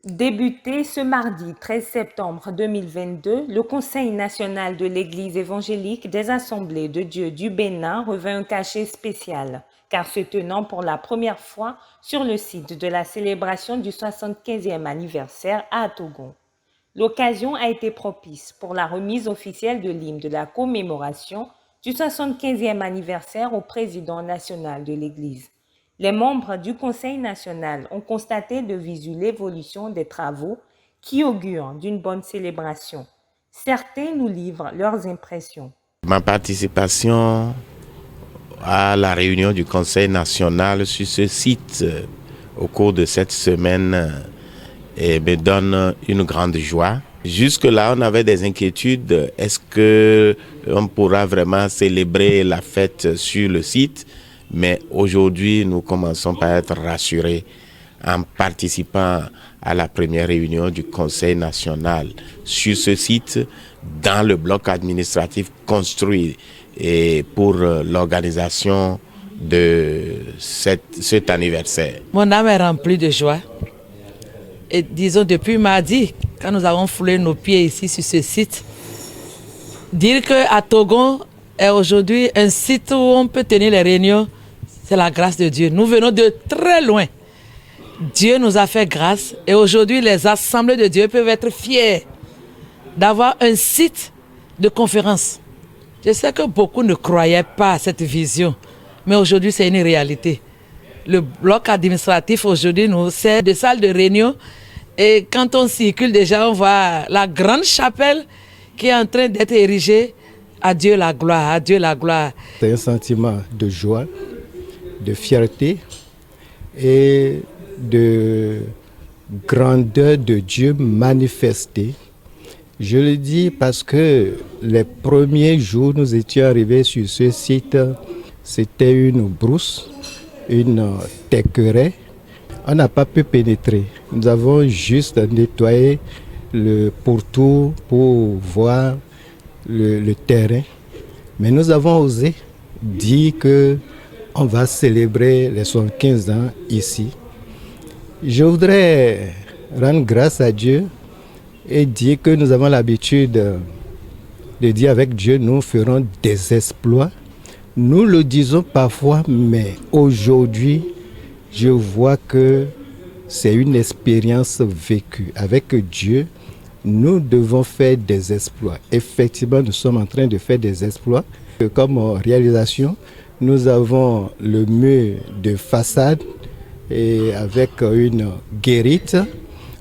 Débuté ce mardi 13 septembre 2022, le Conseil national de l'Église évangélique des Assemblées de Dieu du Bénin revêt un cachet spécial, car se tenant pour la première fois sur le site de la célébration du 75e anniversaire à Togon. L'occasion a été propice pour la remise officielle de l'hymne de la commémoration du 75e anniversaire au président national de l'Église. Les membres du Conseil national ont constaté de visu l'évolution des travaux qui augurent d'une bonne célébration. Certains nous livrent leurs impressions. Ma participation à la réunion du Conseil national sur ce site au cours de cette semaine me donne une grande joie. Jusque-là, on avait des inquiétudes. Est-ce qu'on pourra vraiment célébrer la fête sur le site? Mais aujourd'hui, nous commençons par être rassurés en participant à la première réunion du Conseil national sur ce site, dans le bloc administratif construit et pour l'organisation de cet anniversaire. Mon âme est remplie de joie. Et disons, depuis mardi, quand nous avons foulé nos pieds ici sur ce site, dire qu'à Togon est aujourd'hui un site où on peut tenir les réunions, c'est la grâce de Dieu. Nous venons de très loin. Dieu nous a fait grâce et aujourd'hui les assemblées de Dieu peuvent être fiers d'avoir un site de conférence. Je sais que beaucoup ne croyaient pas à cette vision, mais aujourd'hui c'est une réalité. Le bloc administratif aujourd'hui nous sert de salle de réunion et quand on circule déjà on voit la grande chapelle qui est en train d'être érigée. À Dieu la gloire, à Dieu la gloire. C'est un sentiment de joie, de fierté et de grandeur de Dieu manifestée. Je le dis parce que les premiers jours, nous étions arrivés sur ce site, c'était une brousse, une terqueraie. On n'a pas pu pénétrer. Nous avons juste nettoyé le pourtour pour voir le terrain. Mais nous avons osé dire qu'on va célébrer les 75 ans ici. Je voudrais rendre grâce à Dieu et dire que nous avons l'habitude de dire avec Dieu, nous ferons des exploits. Nous le disons parfois, mais aujourd'hui, je vois que c'est une expérience vécue. Avec Dieu, nous devons faire des exploits. Effectivement, nous sommes en train de faire des exploits. Comme réalisation, nous avons le mur de façade et avec une guérite.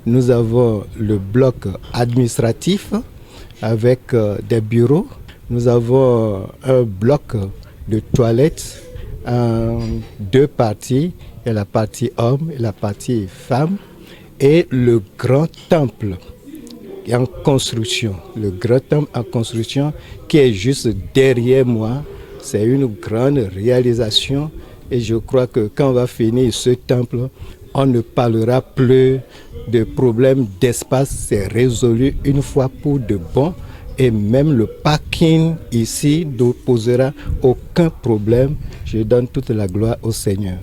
Nous avons le bloc administratif avec des bureaux. Nous avons un bloc de toilettes en deux parties, et la partie homme et la partie femme, et le grand temple en construction. Le grand temple en construction qui est juste derrière moi, c'est une grande réalisation et je crois que quand on va finir ce temple, on ne parlera plus de problèmes d'espace, c'est résolu une fois pour de bon. Et même le parking ici ne posera aucun problème. Je donne toute la gloire au Seigneur.